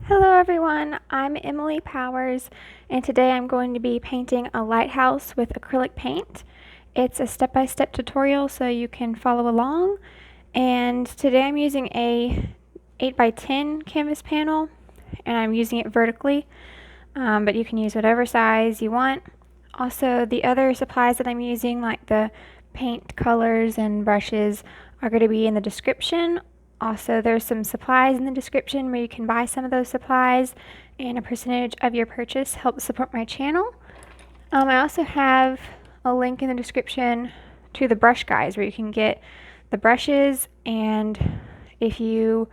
Hello everyone, I'm Emily Powers, and today I'm going to be painting a lighthouse with acrylic paint. It's a step-by-step tutorial so you can follow along, and today I'm using a 8x10 canvas panel, and I'm using it vertically, but you can use whatever size you want. Also, the other supplies that I'm using, like the paint colors and brushes, are going to be in the description. Also, there's some supplies in the description where you can buy some of those supplies, and a percentage of your purchase helps support my channel. I also have a link in the description to the brush guides where you can get the brushes, and if you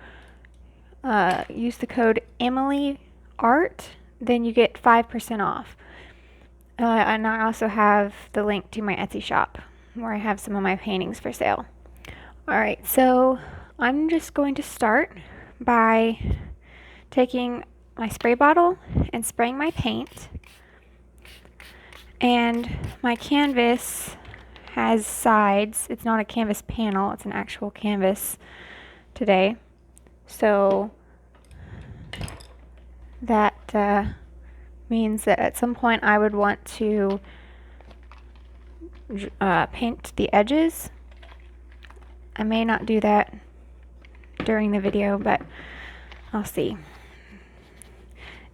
use the code EmilyArt, then you get 5% off. And I also have the link to my Etsy shop where I have some of my paintings for sale. Alright, so I'm just going to start by taking my spray bottle and spraying my paint. And my canvas has sides. It's not a canvas panel, it's an actual canvas today. So that means that at some point I would want to paint the edges. I may not do that during the video, but I'll see.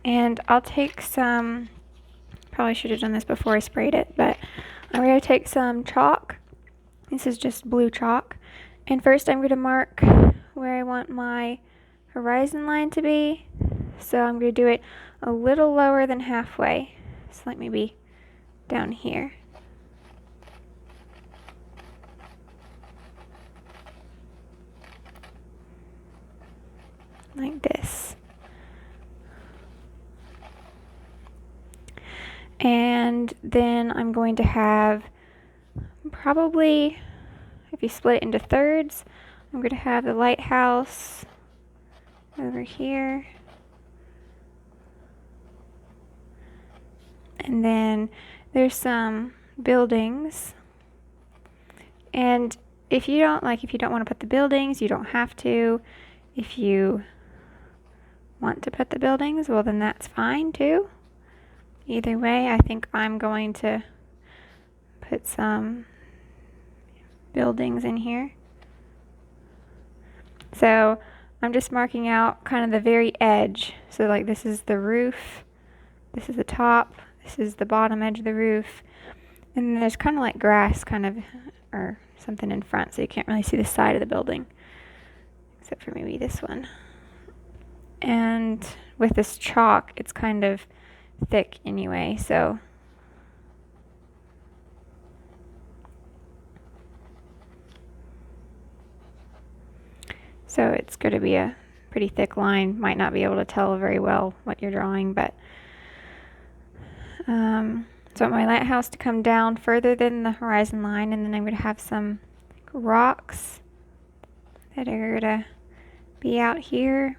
And I'll take some, probably should have done this before I sprayed it, but I'm going to take some chalk. This is just blue chalk. And first I'm going to mark where I want my horizon line to be. So I'm going to do it a little lower than halfway. So like maybe down here. Like this. And then I'm going to have probably, if you split it into thirds, I'm going to have the lighthouse over here. And then there's some buildings. And if you don't want to put the buildings, you don't have to. If you want to put the buildings, well then that's fine too. Either way, I think I'm going to put some buildings in here. So I'm just marking out kind of the very edge. So like this is the roof, this is the top, this is the bottom edge of the roof, and then there's kind of like grass kind of, or something in front, so you can't really see the side of the building, except for maybe this one. And with this chalk, it's kind of thick anyway, so it's going to be a pretty thick line. Might not be able to tell very well what you're drawing, but so I want my lighthouse to come down further than the horizon line, and then I'm going to have some rocks that are going to be out here.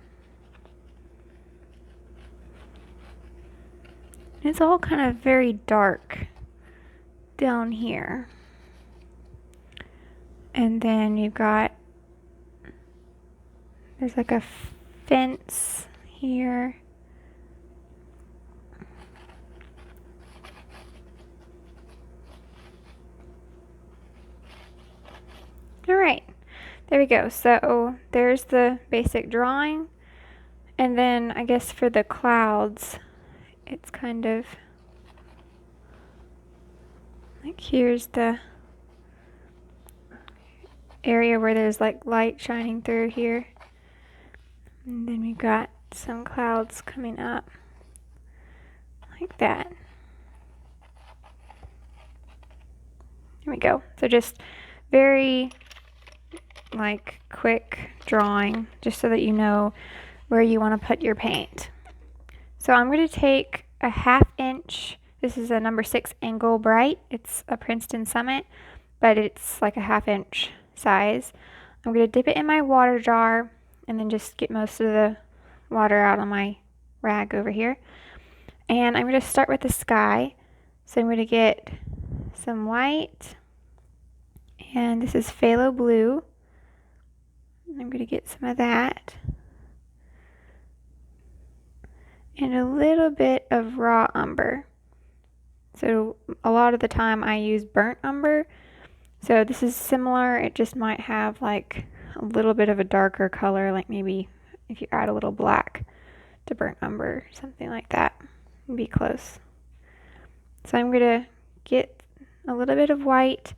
It's all kind of very dark down here. And then you've got, there's like a fence here. Alright, there we go. So there's the basic drawing. And then I guess for the clouds, it's kind of like here's the area where there's like light shining through here. And then we've got some clouds coming up like that. There we go. So just very like quick drawing, just so that you know where you want to put your paint. So I'm going to take a 1/2 inch, this is a number 6 angle bright, it's a Princeton Summit, but it's like a 1/2 inch size. I'm going to dip it in my water jar and then just get most of the water out on my rag over here. And I'm going to start with the sky. So I'm going to get some white, and this is Phthalo Blue. I'm going to get some of that. and a little bit of raw umber. So a lot of the time I use burnt umber. So this is similar, it just might have like a little bit of a darker color, like maybe if you add a little black to burnt umber, something like that. It'd be close. So I'm going to get a little bit of white,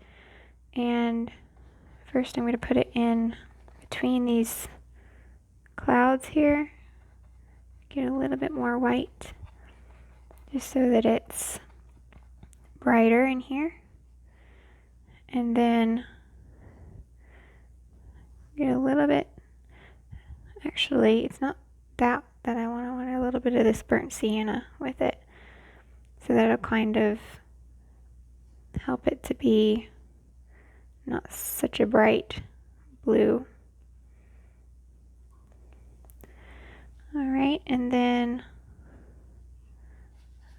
and first I'm going to put it in between these clouds here. Get a little bit more white, just so that it's brighter in here. And then get a little bit, actually it's not that I want a little bit of this burnt sienna with it. So that'll kind of help it to be not such a bright blue. Alright, and then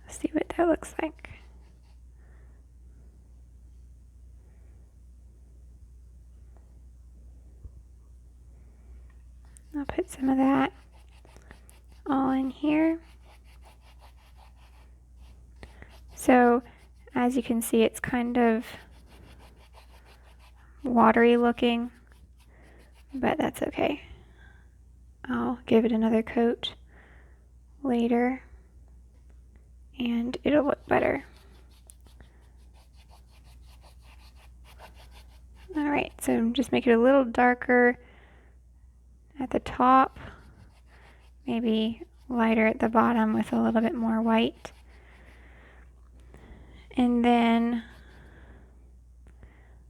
let's see what that looks like. I'll put some of that all in here. So as you can see, it's kind of watery looking, but that's okay. I'll give it another coat later and it'll look better. Alright, so just make it a little darker at the top, maybe lighter at the bottom with a little bit more white. And then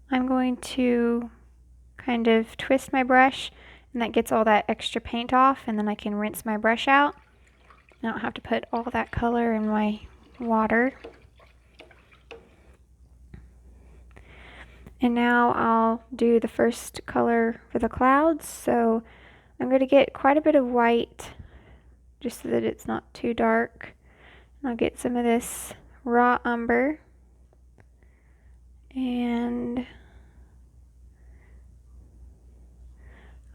I'm going to kind of twist my brush, and that gets all that extra paint off, and then I can rinse my brush out. I don't have to put all that color in my water. And now I'll do the first color for the clouds. So I'm going to get quite a bit of white, just so that it's not too dark. And I'll get some of this raw umber, and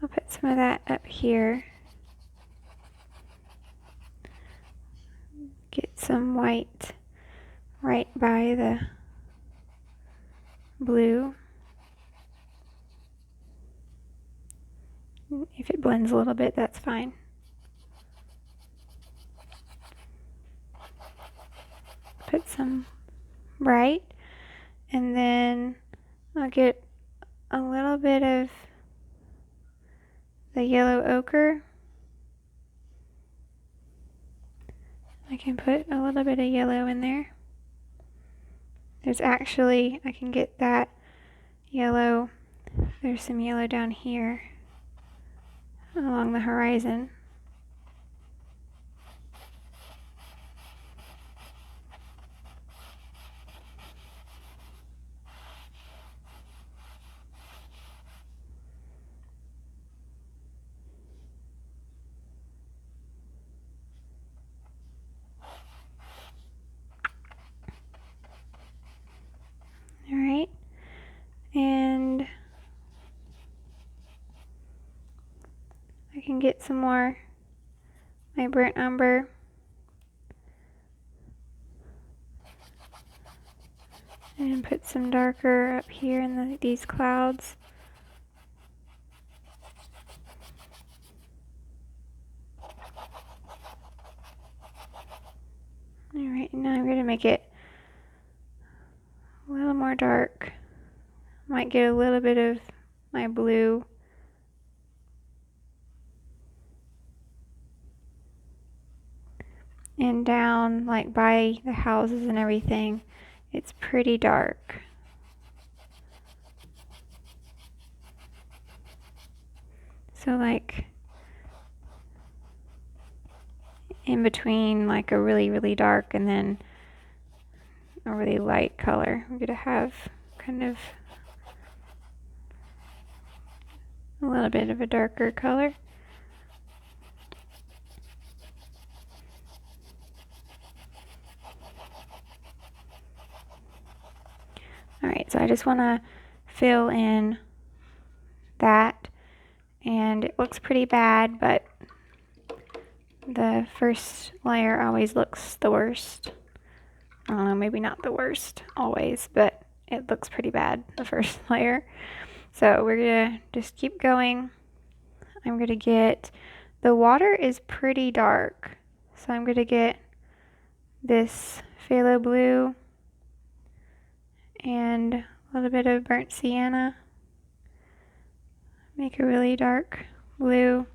I'll put some of that up here. Get some white right by the blue. If it blends a little bit, that's fine. Put some bright, and then I'll get a little bit of the yellow ochre. I can put a little bit of yellow in there. There's actually, I can get that yellow, there's some yellow down here along the horizon. Alright, and I can get some more my burnt umber. And put some darker up here in these clouds. Alright, now I'm going to make it a little more dark. Might get a little bit of my blue. And down, like by the houses and everything, it's pretty dark. So like in between like a really, really dark and then a really light color. We're going to have kind of a little bit of a darker color. Alright, so I just want to fill in that, and it looks pretty bad, but the first layer always looks the worst. I don't know, maybe not the worst always, but it looks pretty bad, the first layer. So we're gonna just keep going. I'm gonna get, the water is pretty dark, so I'm gonna get this phthalo blue and a little bit of burnt sienna. Make a really dark blue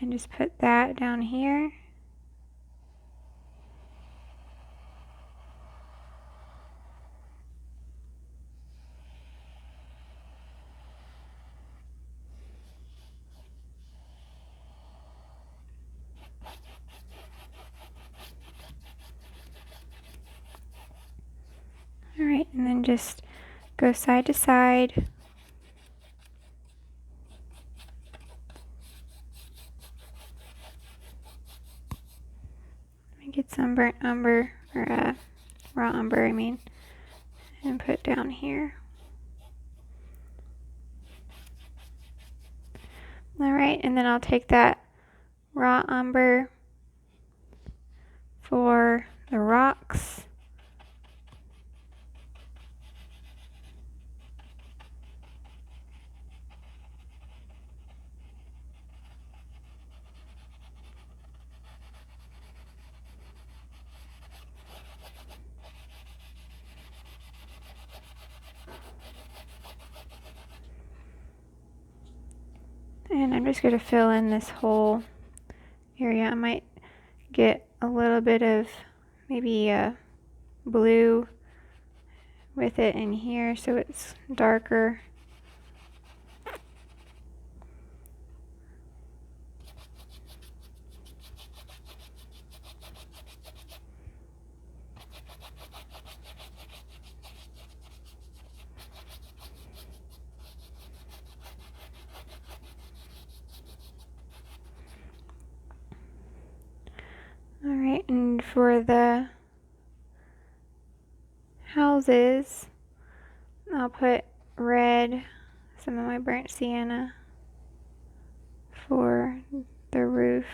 and just put that down here. Alright, and then just go side to side. Let me get some burnt umber, or raw umber, I mean, and put down here. Alright, and then I'll take that raw umber for the rocks. And I'm just going to fill in this whole area. I might get a little bit of maybe blue with it in here so it's darker. Alright, and for the houses, I'll put red, some of my burnt sienna for the roof.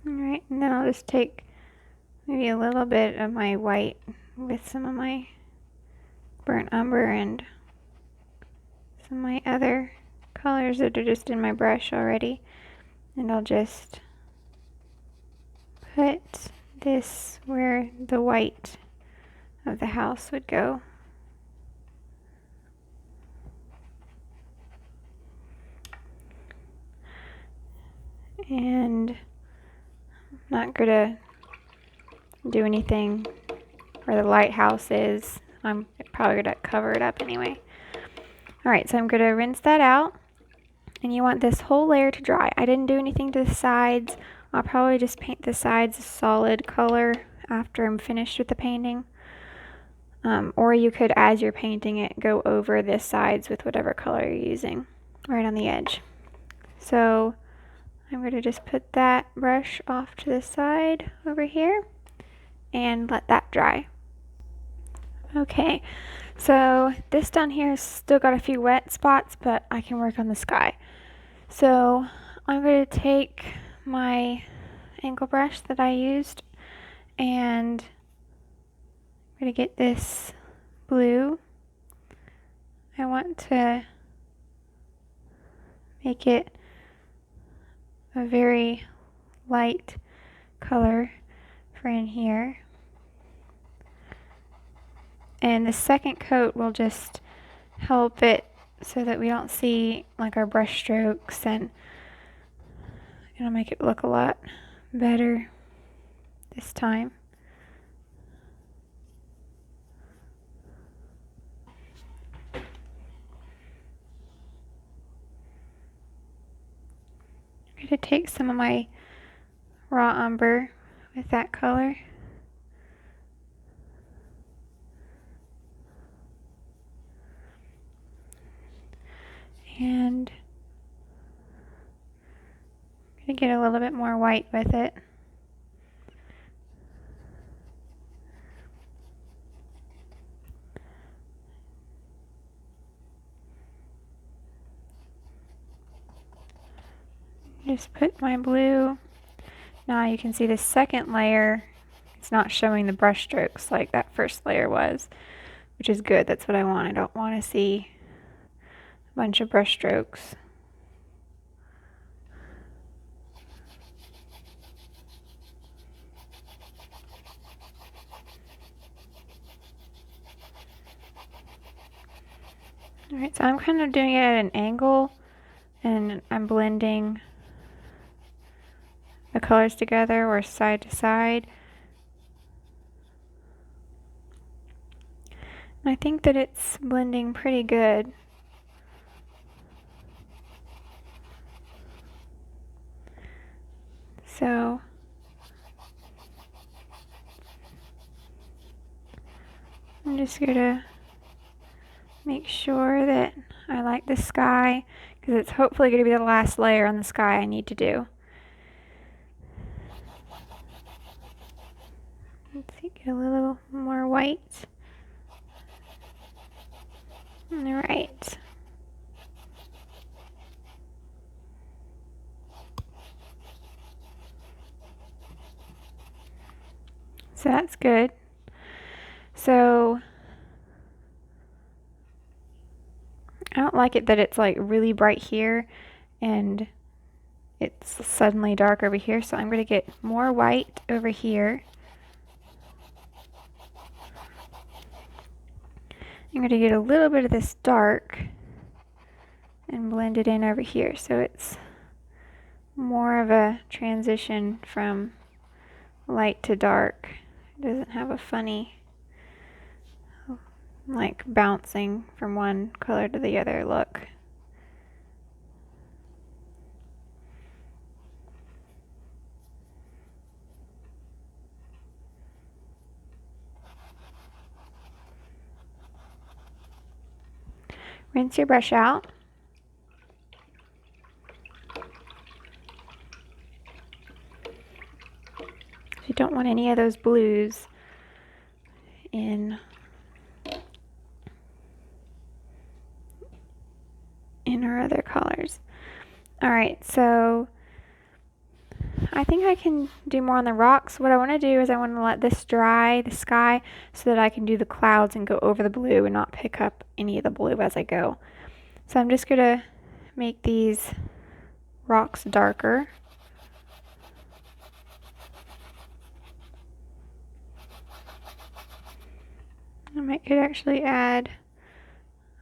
Alright, and then I'll just take maybe a little bit of my white with some of my burnt umber and some of my other colors that are just in my brush already. And I'll just put this where the white of the house would go. And I'm not gonna do anything where the lighthouse is. I'm probably gonna cover it up anyway. Alright, so I'm gonna rinse that out. And you want this whole layer to dry. I didn't do anything to the sides. I'll probably just paint the sides a solid color after I'm finished with the painting. Or you could, as you're painting it, go over the sides with whatever color you're using right on the edge. So I'm going to just put that brush off to the side over here and let that dry. Okay, so this down here has still got a few wet spots, but I can work on the sky. So I'm going to take my angle brush that I used and I'm going to get this blue. I want to make it a very light color for in here. And the second coat will just help it so that we don't see like our brush strokes, and it'll make it look a lot better this time. I'm going to take some of my raw umber with that color And I'm going to get a little bit more white with it. Just put my blue. Now you can see the second layer, it's not showing the brush strokes like that first layer was, which is good. That's what I want. I don't want to see a bunch of brush strokes. Alright, so I'm kind of doing it at an angle, and I'm blending the colors together or side to side. And I think that it's blending pretty good. So I'm just gonna make sure that I like the sky, because it's hopefully going to be the last layer on the sky I need to do. Let's see, get a little more white. Alright. So that's good. So I don't like it that it's like really bright here and it's suddenly dark over here, so I'm going to get more white over here. I'm going to get a little bit of this dark and blend it in over here so it's more of a transition from light to dark. It doesn't have a funny like bouncing from one color to the other look. Rinse your brush out. You don't want any of those blues in our other colors. Alright, so I think I can do more on the rocks. What I want to do is I want to let this dry, the sky, so that I can do the clouds and go over the blue and not pick up any of the blue as I go. So I'm just going to make these rocks darker. I could actually add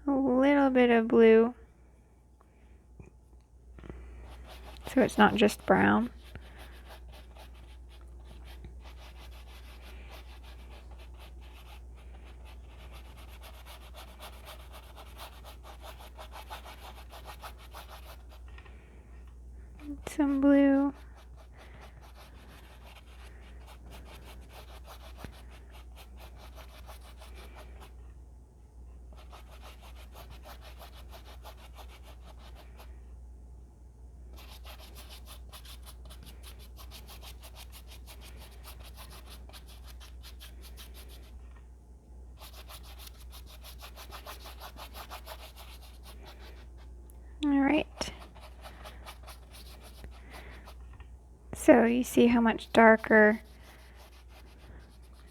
a little bit of blue so it's not just brown. Some blue. Alright. So you see how much darker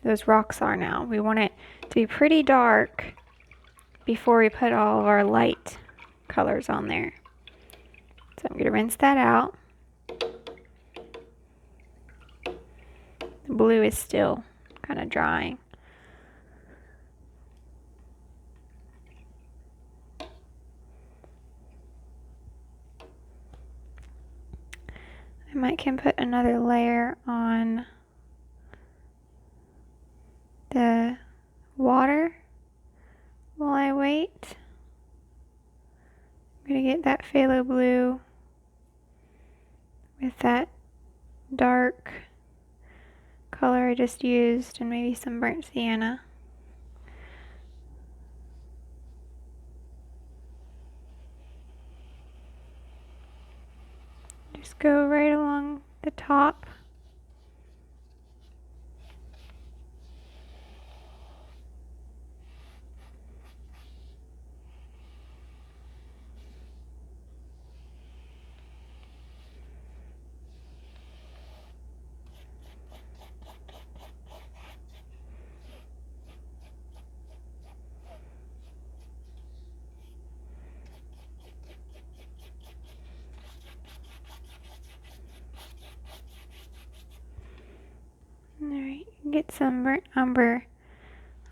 those rocks are now. We want it to be pretty dark before we put all of our light colors on there. So I'm going to rinse that out. The blue is still kind of drying. I might can put another layer on the water while I wait. I'm going to get that phthalo blue with that dark color I just used and maybe some burnt sienna. Just go right along the top. Alright, get some burnt umber,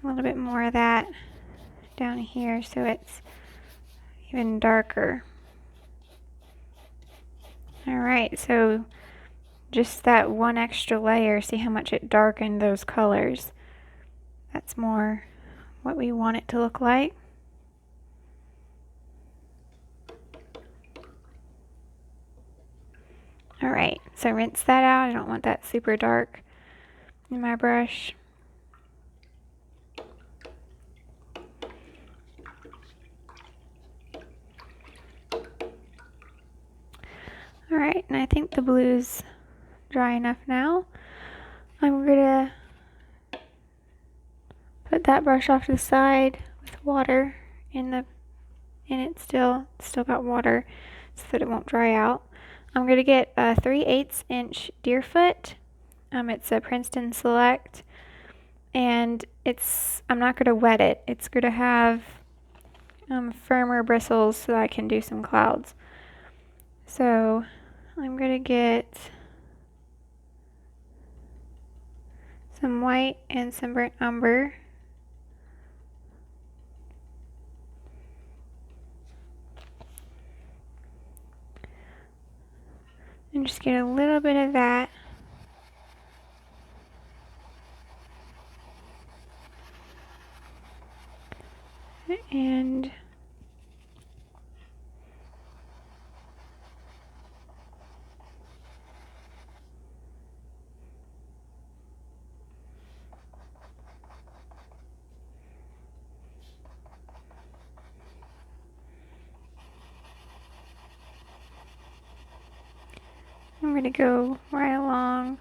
a little bit more of that down here so it's even darker. Alright, so just that one extra layer, see how much it darkened those colors. That's more what we want it to look like. Alright, so rinse that out. I don't want that super dark in my brush. Alright, and I think the blue's dry enough now. I'm gonna put that brush off to the side with water in it still got water so that it won't dry out. I'm gonna get a 3/8 inch Deerfoot. It's a Princeton Select, and I'm not gonna wet it. It's gonna have firmer bristles so that I can do some clouds. So I'm gonna get some white and some burnt umber. And just get a little bit of that. And I'm going to go right along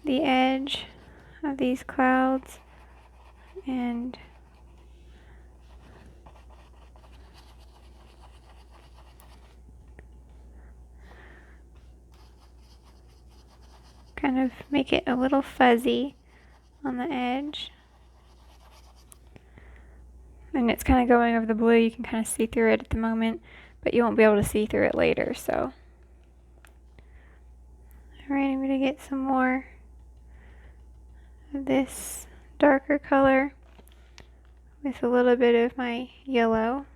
the edge of these clouds and kind of make it a little fuzzy on the edge. And it's kind of going over the blue. You can kind of see through it at the moment, but you won't be able to see through it later, so. Alright, I'm going to get some more of this darker color with a little bit of my yellow.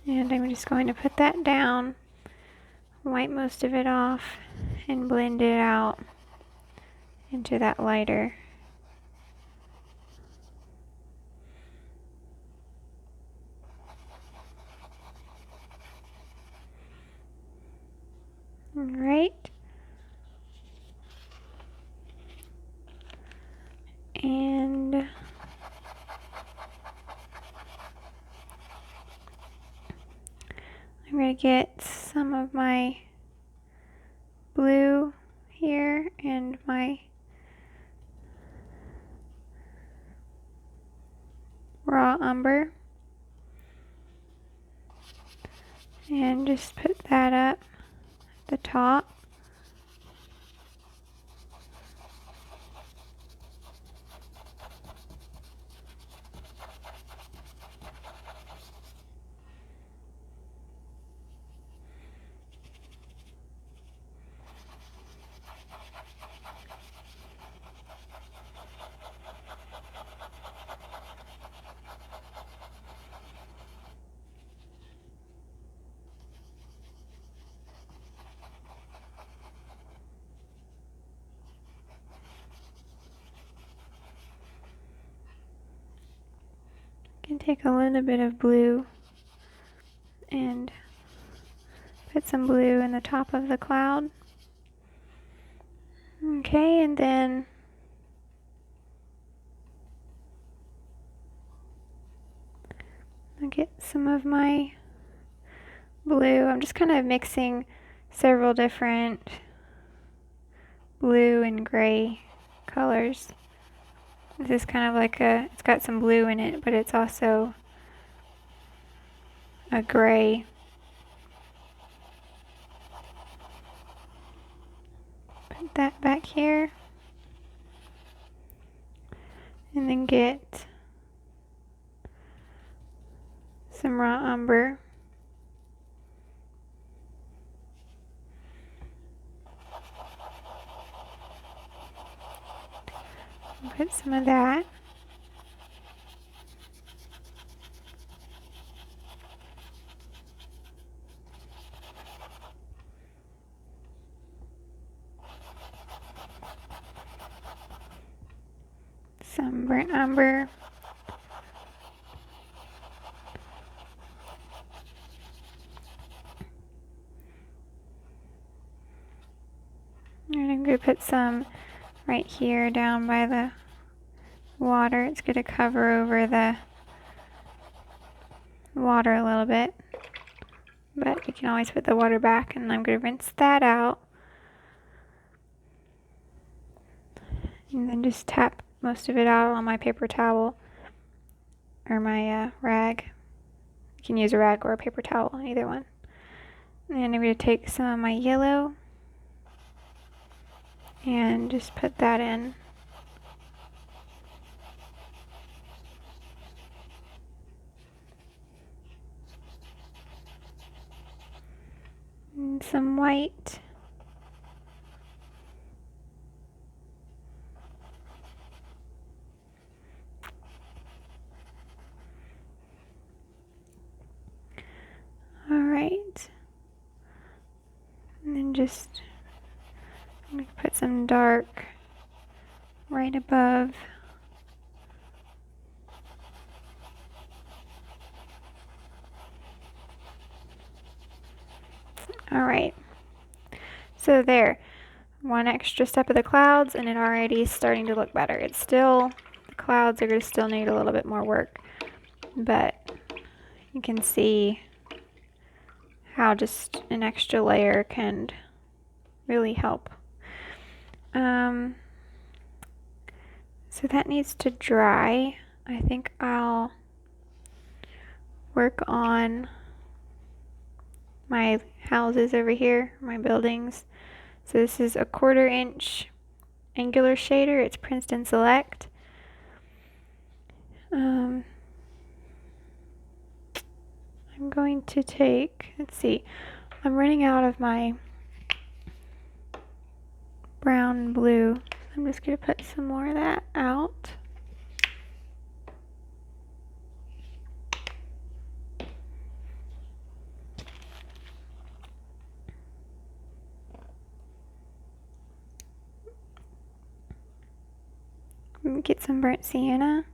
And I'm just going to put that down, wipe most of it off, and blend it out into that lighter. Alright. And I'm going to get some of my blue here and my raw umber and just put that up at the top. Can take a little bit of blue and put some blue in the top of the cloud. Okay, and then I'll get some of my blue. I'm just kind of mixing several different blue and gray colors. This is kind of like it's got some blue in it, but it's also a gray. Put that back here. And then get some raw umber. Put some of that. Some burnt umber. And I'm going to put some right here down by the water. It's going to cover over the water a little bit, but you can always put the water back, and I'm going to rinse that out and then just tap most of it out on my paper towel or my rag. You can use a rag or a paper towel, either one. And I'm going to take some of my yellow and just put that in. And some white. Alright. And then just I'm going to put some dark right above. Alright. So there. One extra step of the clouds and it already is starting to look better. It's still, the clouds are going to still need a little bit more work, but you can see how just an extra layer can really help. So that needs to dry. I think I'll work on my houses over here, my buildings. So this is a 1/4 inch angular shader. It's Princeton Select. I'm going to take, let's see, I'm running out of my brown and blue. I'm just going to put some more of that out. Get some burnt sienna.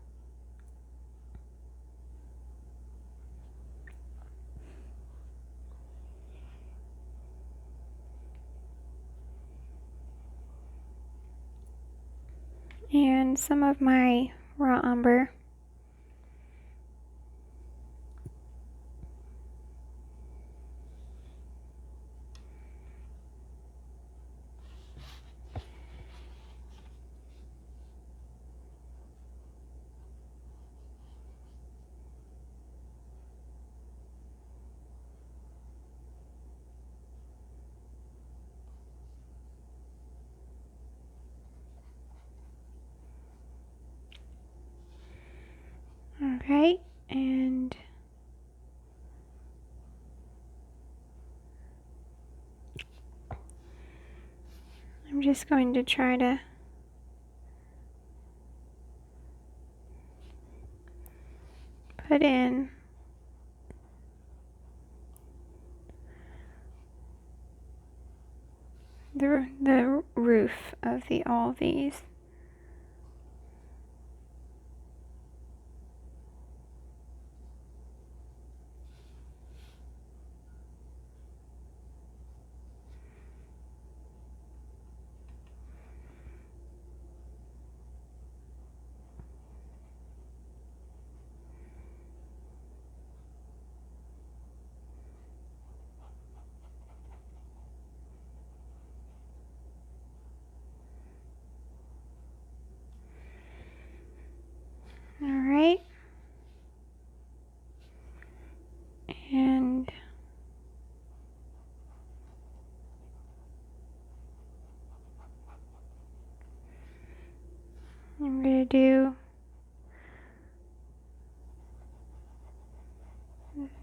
And some of my raw umber. Okay, and I'm just going to try to put in the roof of all of these.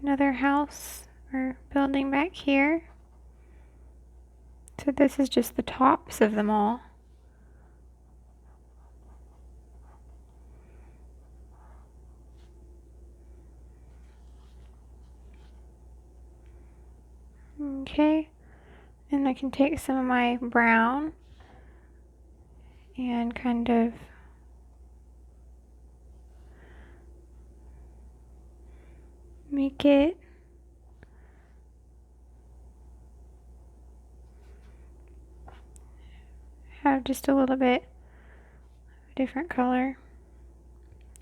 another house or building back here. So this is just the tops of them all. Okay, and I can take some of my brown and kind of make it have just a little bit of a different color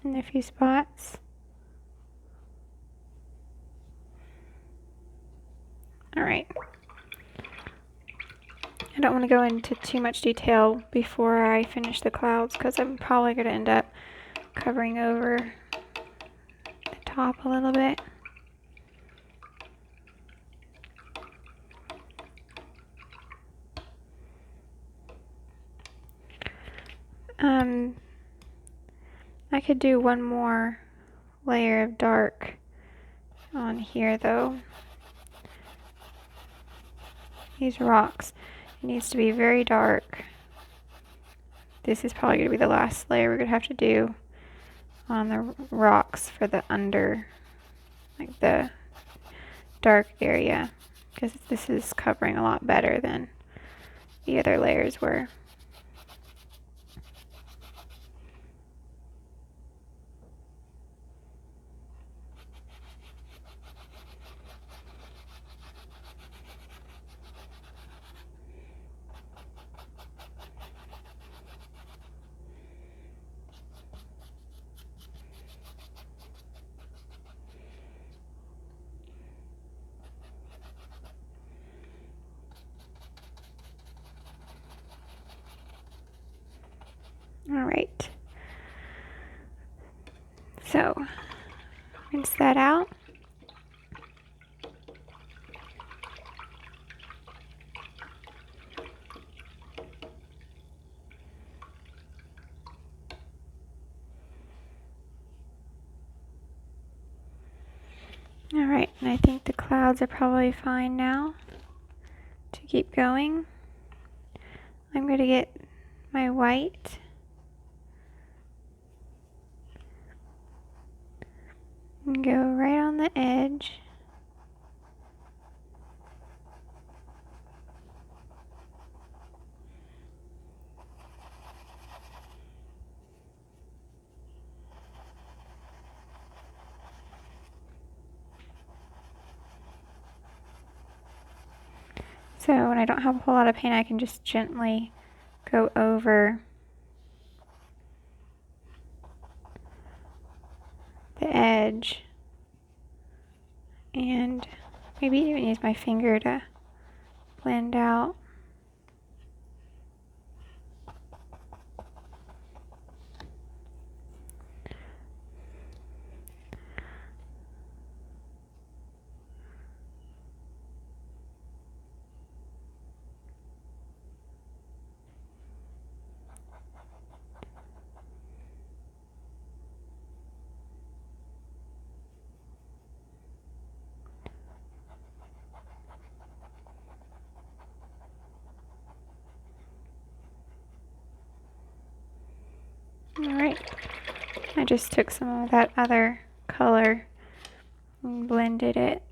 in a few spots. Alright. I don't want to go into too much detail before I finish the clouds because I'm probably going to end up covering over the top a little bit. I could do one more layer of dark on here though. These rocks, it needs to be very dark. This is probably going to be the last layer we're going to have to do on the rocks for the under, like the dark area, because this is covering a lot better than the other layers were. Alright, so rinse that out. Alright, and I think the clouds are probably fine now to keep going. I'm going to get my white and go right on the edge. So when I don't have a whole lot of paint, I can just gently go over the edge and maybe even use my finger to blend out. Alright, I just took some of that other color and blended it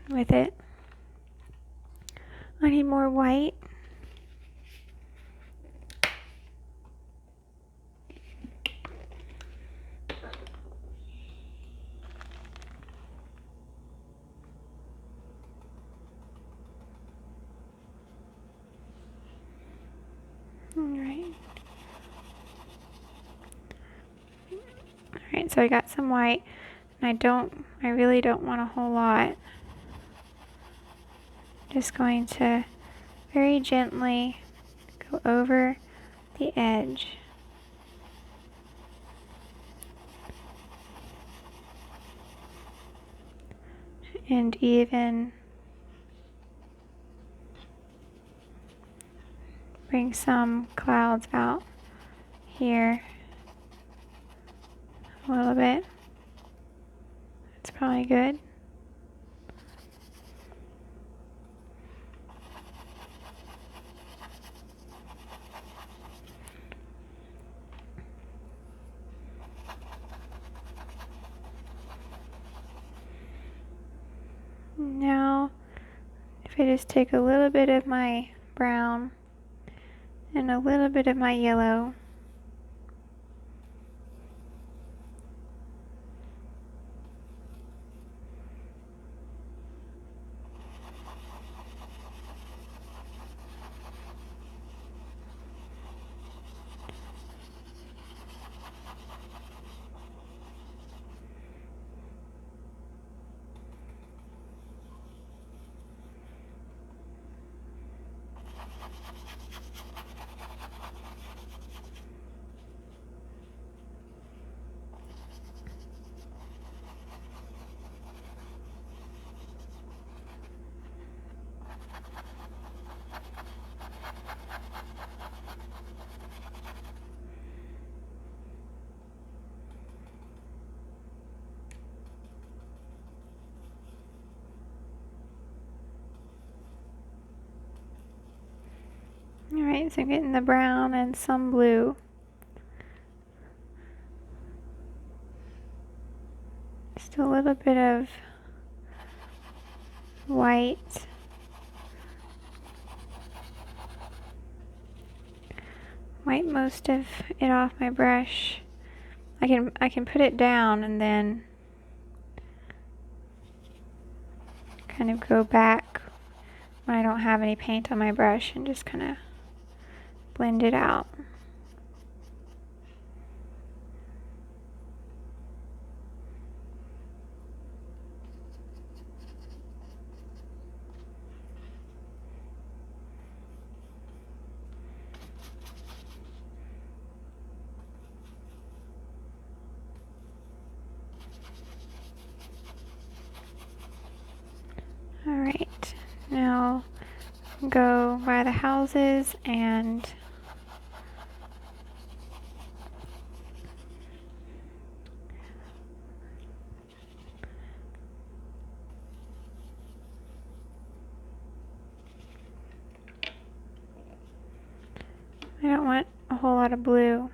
with it. I need more white. Alright, so I got some white, and I really don't want a whole lot. Just going to very gently go over the edge. And even bring some clouds out here a little bit. That's probably good. if I just take a little bit of my brown and a little bit of my yellow, alright, so I'm getting the brown and some blue. Just a little bit of white. Wipe most of it off my brush. I can put it down and then kind of go back when I don't have any paint on my brush and just kind of blend it out. Alright, now go by the houses and I don't want a whole lot of blue.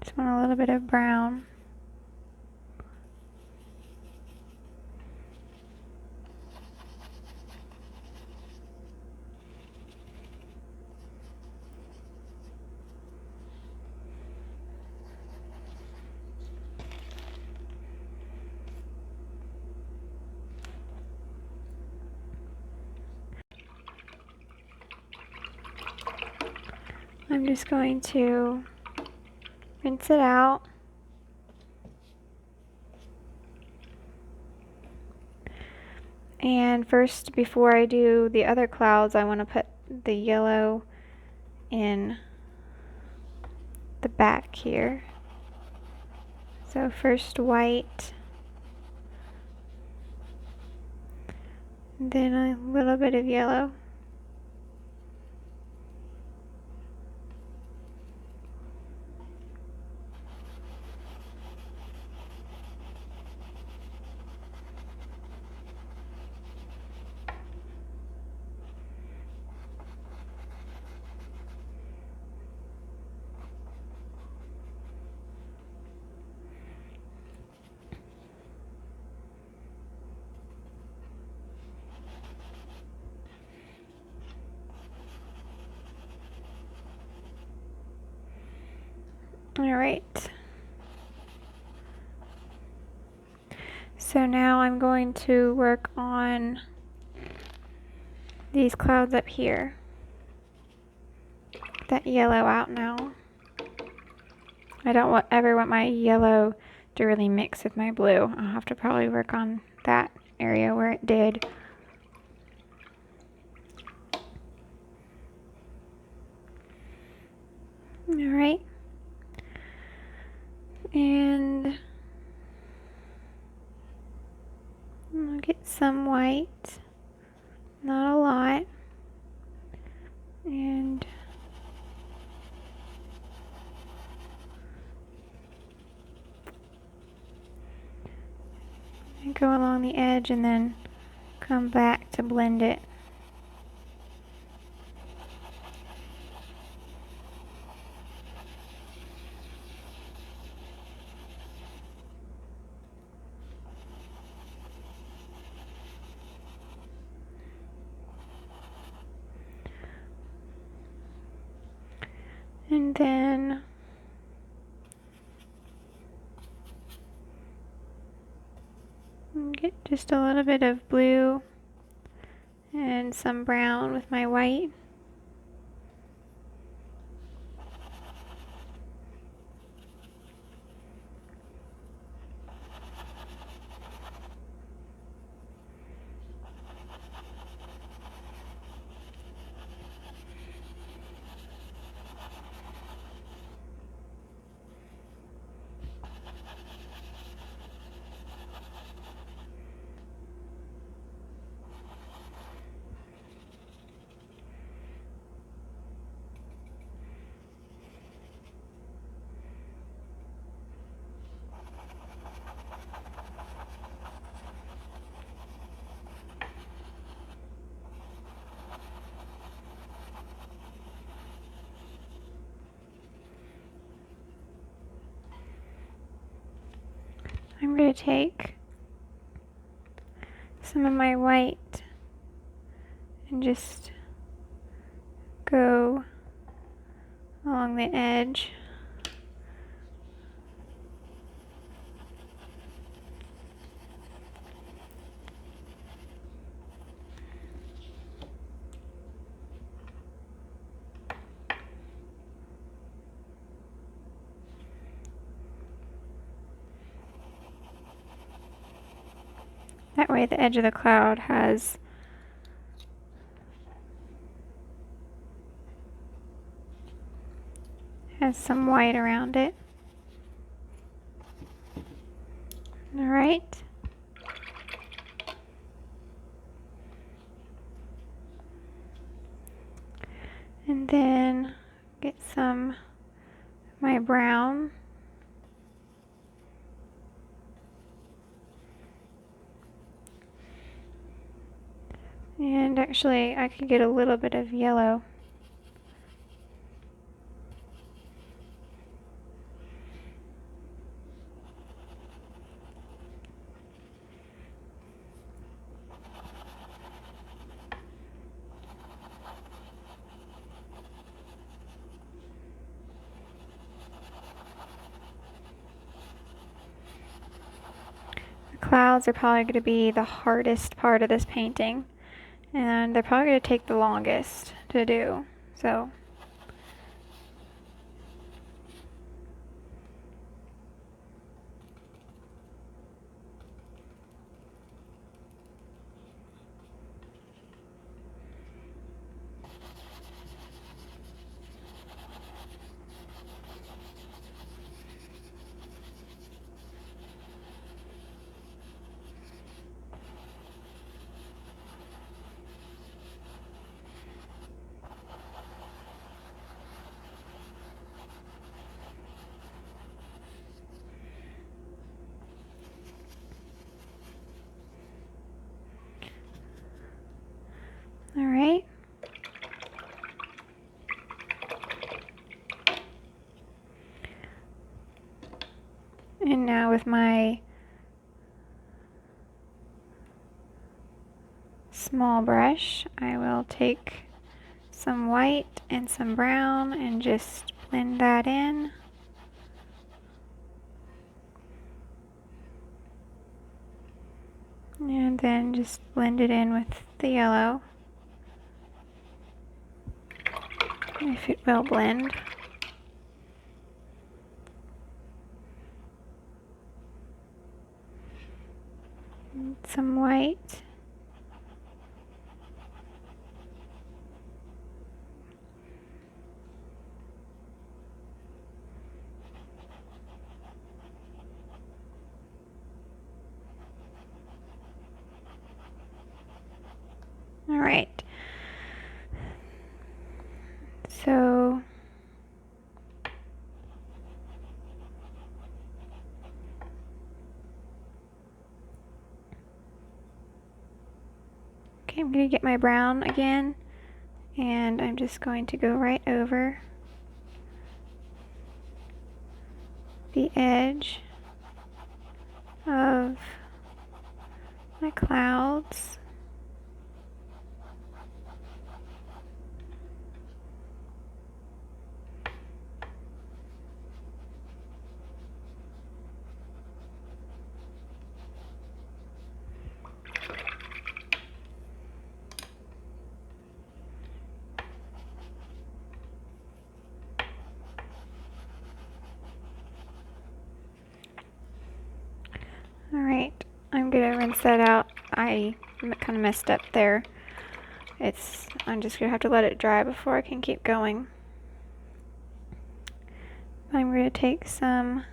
Just want a little bit of brown. I'm just going to rinse it out. And first, before I do the other clouds, I want to put the yellow in the back here. So first white, then a little bit of yellow. All right. So now I'm going to work on these clouds up here. Get that yellow out now. I don't ever want my yellow to really mix with my blue. I'll have to probably work on that area where it did. All right. And I'll get some white, not a lot, and go along the edge and then come back to blend it. And then get just a little bit of blue and some brown with my white. I'm going to take some of my white and just go along the edge. That way the edge of the cloud has some white around it. All right. And then get some of my brown. And actually, I could get a little bit of yellow. The clouds are probably going to be the hardest part of this painting. And they're probably going to take the longest to do. So all right. And now with my small brush, I will take some white and some brown and just blend that in. And then just blend it in with the yellow, if it will blend. And some white. All right. So okay, I'm going to get my brown again, and I'm just going to go right over the edge of my clouds. Alright, I'm gonna rinse that out. I kind of messed up there. I'm just gonna have to let it dry before I can keep going. I'm gonna take some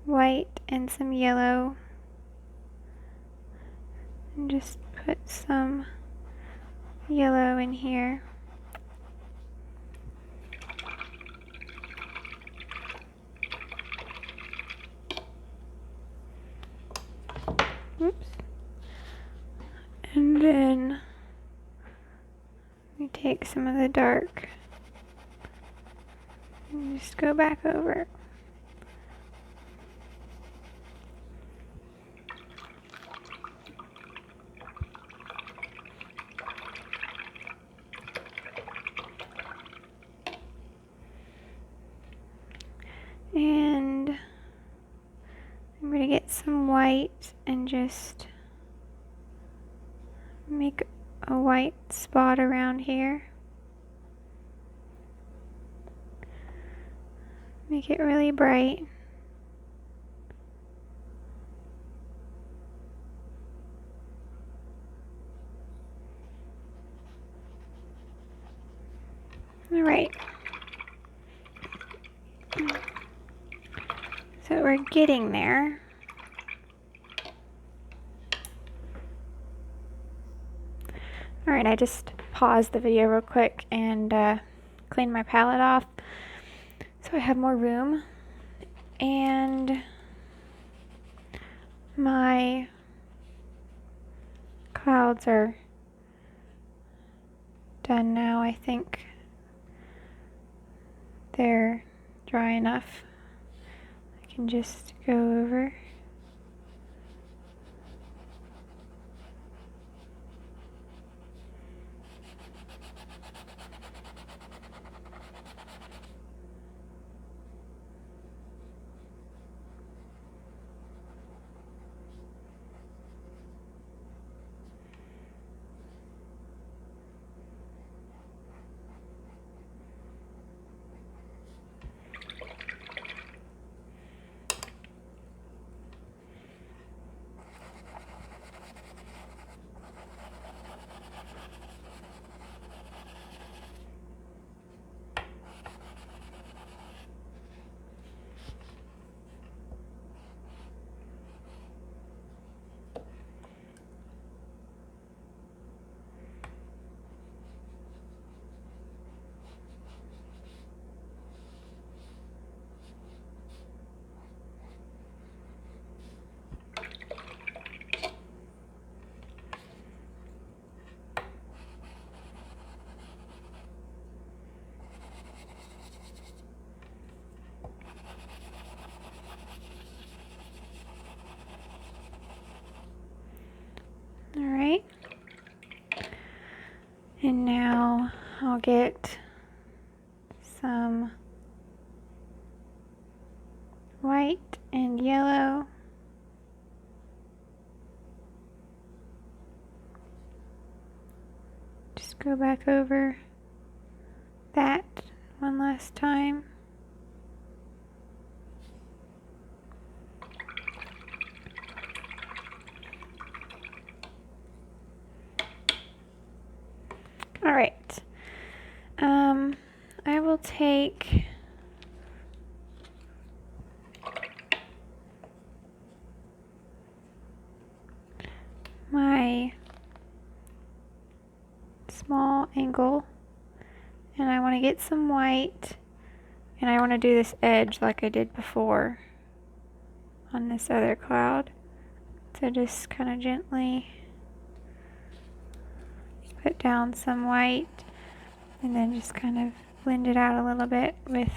white and some yellow and just put some yellow in here. Oops. And then we take some of the dark and just go back over it. And I'm going to get some white and just make a white spot around here. Make it really bright. All right. So we're getting there. All right, I just paused the video real quick and cleaned my palette off so I have more room. And my clouds are done now. I think they're dry enough. I can just go over. All right. And now I'll get some white and yellow. Just go back over that one last time. All right. I will take my small angle and I want to get some white and I want to do this edge like I did before on this other cloud. So just kind of gently put down some white and then just kind of blend it out a little bit with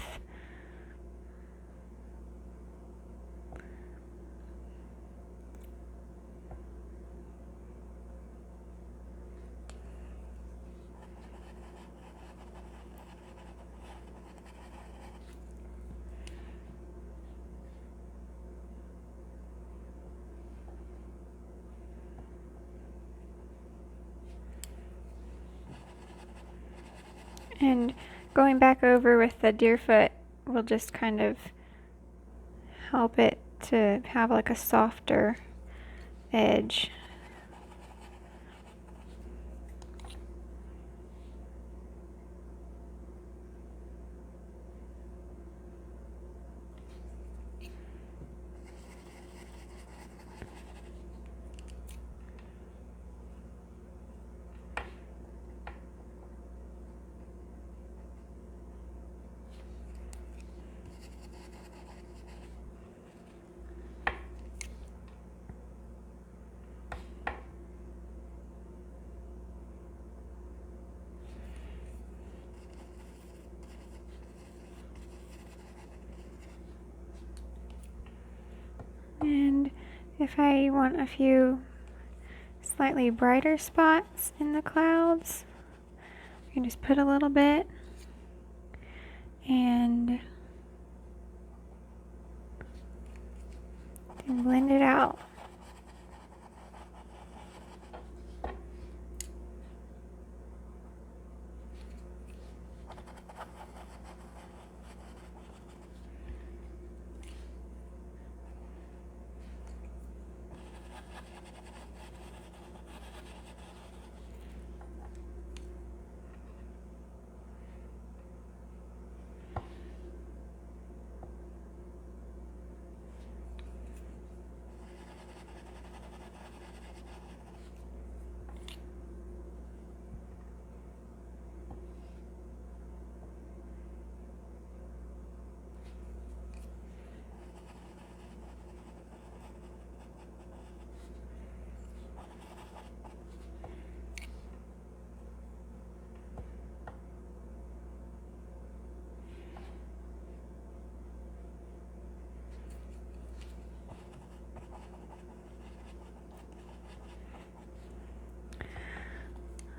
and going back over with the Deerfoot will just kind of help it to have like a softer edge. And if I want a few slightly brighter spots in the clouds, you can just put a little bit and blend it out.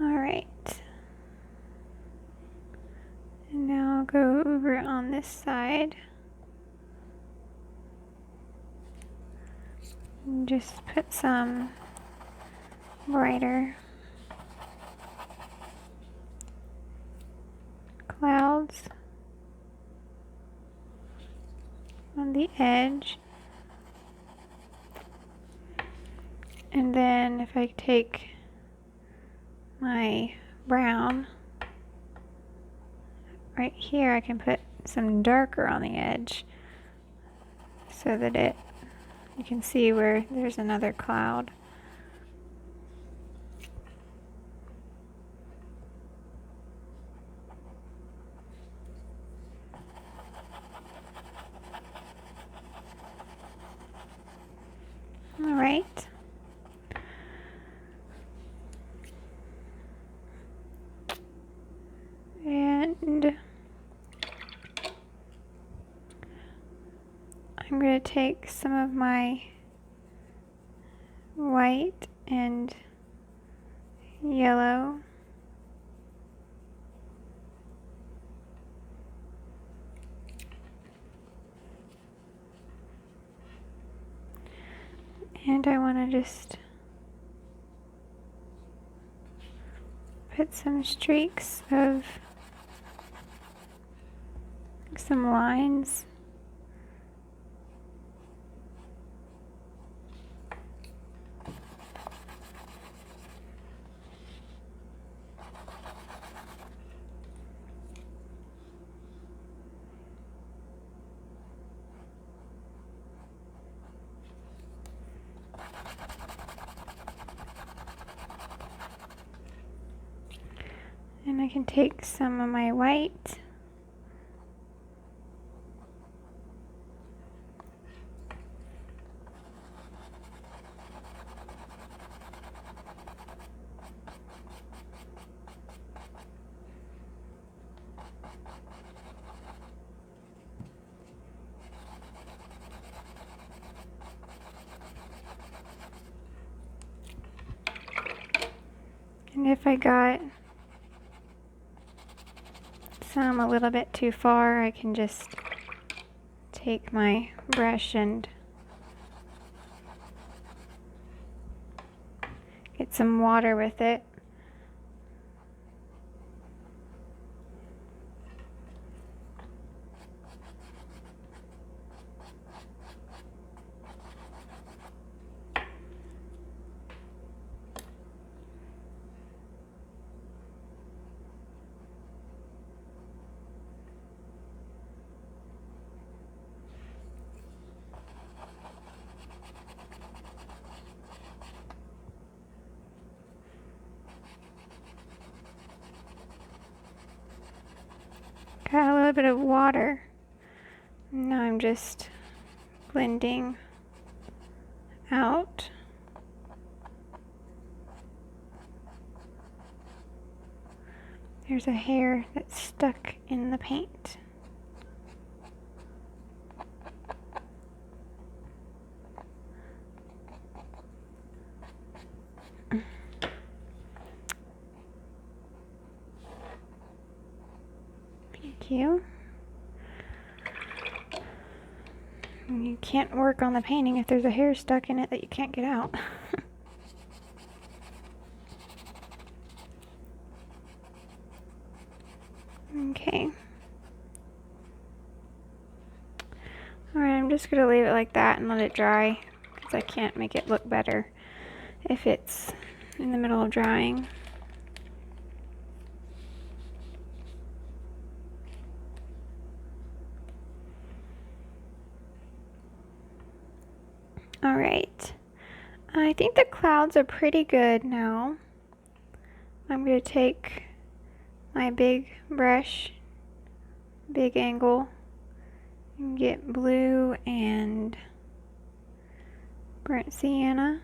Alright, and now I'll go over on this side and just put some brighter clouds on the edge. And then if I take my brown right here, I can put some darker on the edge so that you can see where there's another cloud. All right. And I'm going to take some of my white and yellow and I want to just put some streaks of some lines. And I can take some of my white and if I got some a little bit too far, I can just take my brush and get some water with it. little bit of water. Now I'm just blending out. There's a hair that's stuck in the paint. Thank you. You can't work on the painting if there's a hair stuck in it that you can't get out. Okay. Alright, I'm just going to leave it like that and let it dry, because I can't make it look better if it's in the middle of drying. Alright, I think the clouds are pretty good now. I'm going to take my big brush, big angle, and get blue and burnt sienna.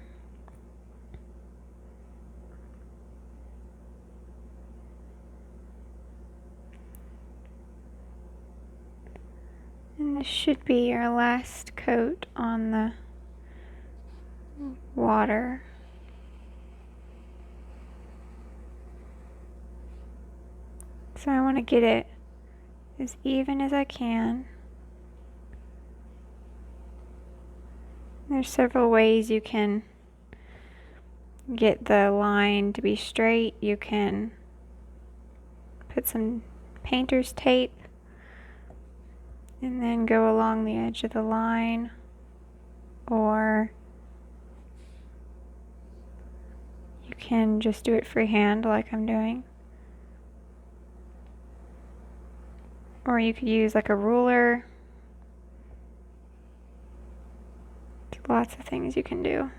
And this should be our last coat on the water. So I want to get it as even as I can. There's several ways you can get the line to be straight. You can put some painter's tape and then go along the edge of the line, or you can just do it freehand like I'm doing. Or you could use like a ruler. There's lots of things you can do.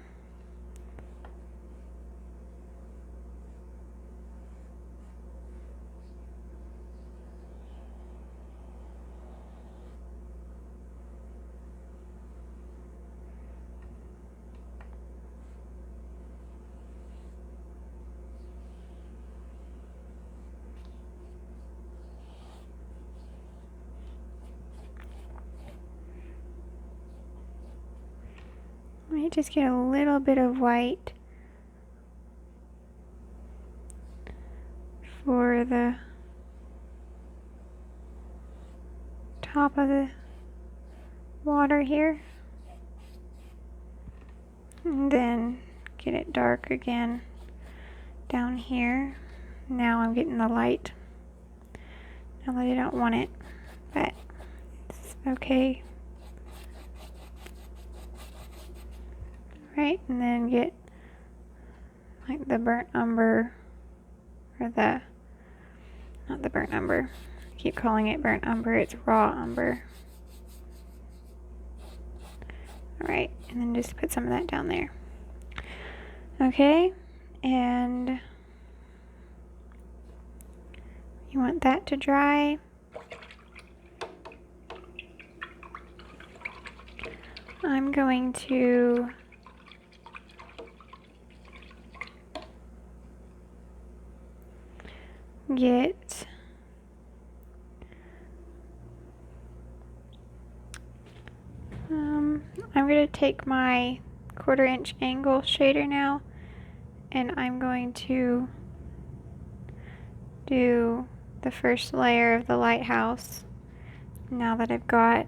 Might just get a little bit of white for the top of the water here, and then get it dark again down here. Now I'm getting the light. Now that I don't want it, but it's okay. Right, and then get like the burnt umber, or the, not the burnt umber, I keep calling it burnt umber, it's raw umber. Alright, and then just put some of that down there. Okay, and you want that to dry. I'm going to get I'm going to take my 1/4 inch angle shader now, and I'm going to do the first layer of the lighthouse now that I've got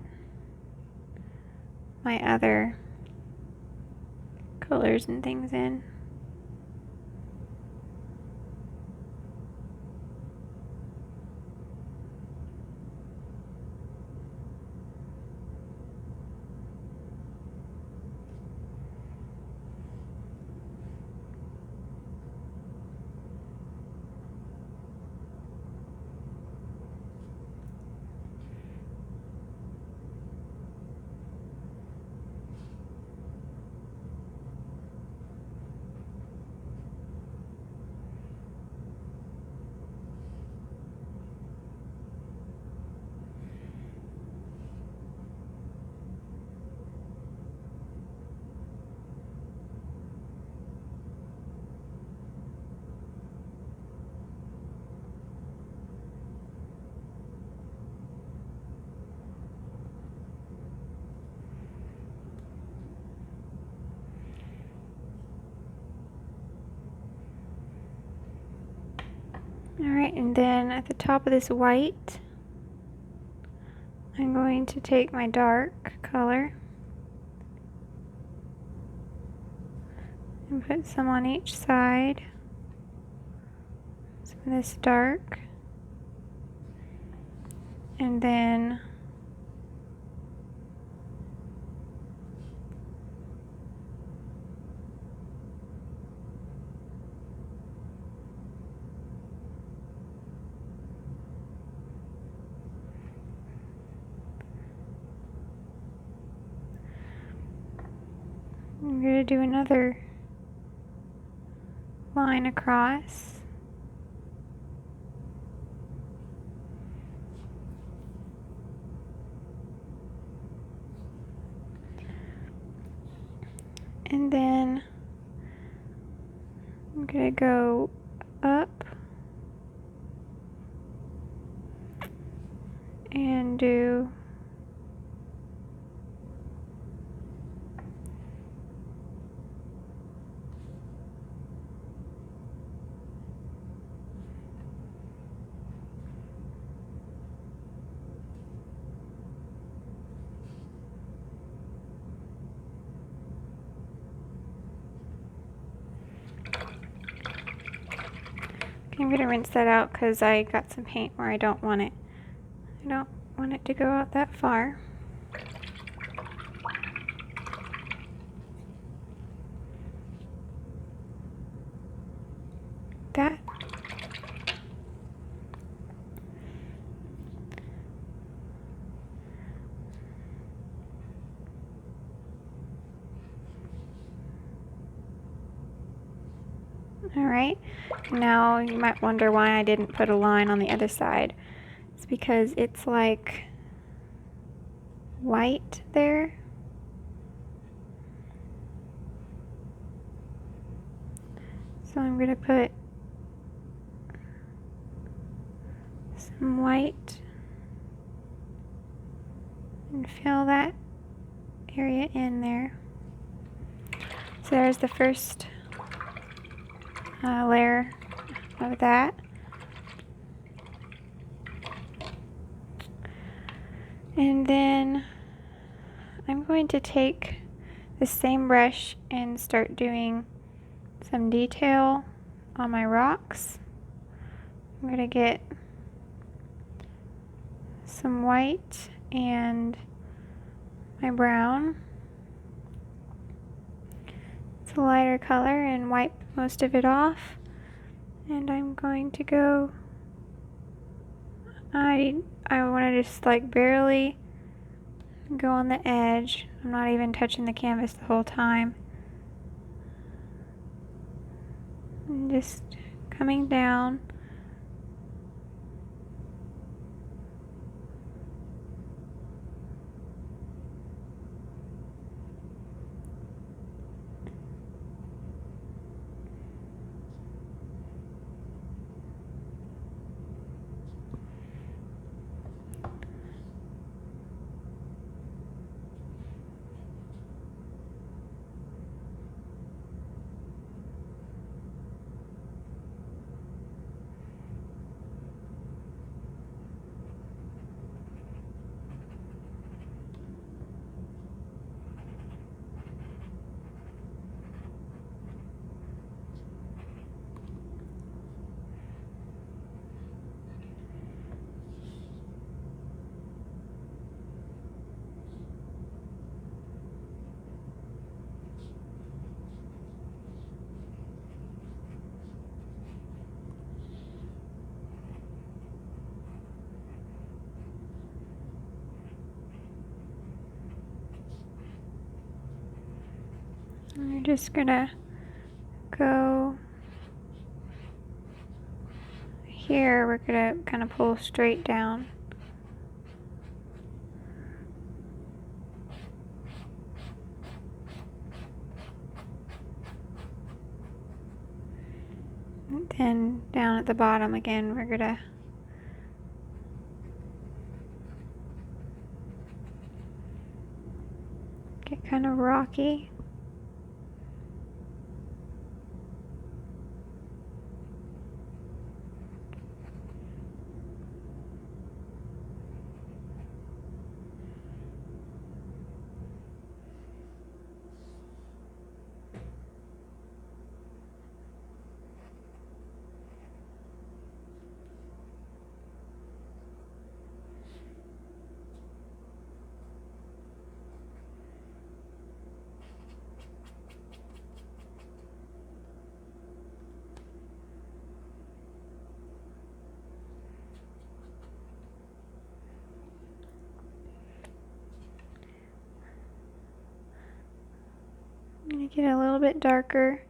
my other colors and things in. Alright, and then at the top of this white, I'm going to take my dark color and put some on each side. Some of this dark. And then I'm going to do another line across. And then I'm going to go up and do I'm going to rinse that out because I got some paint where I don't want it. I don't want it to go out that far. That. Alright, now you might wonder why I didn't put a line on the other side. It's because it's like white there. So I'm going to put some white and fill that area in there. So there's the first layer of that. And then I'm going to take the same brush and start doing some detail on my rocks. I'm going to get some white and my brown. It's a lighter color and wipe most of it off. And I'm going to go, I want to just like barely go on the edge. I'm not even touching the canvas the whole time. And just coming down. We're just gonna go here, we're gonna kind of pull straight down. And then down at the bottom again, we're gonna get kind of rocky. Make it a little bit darker.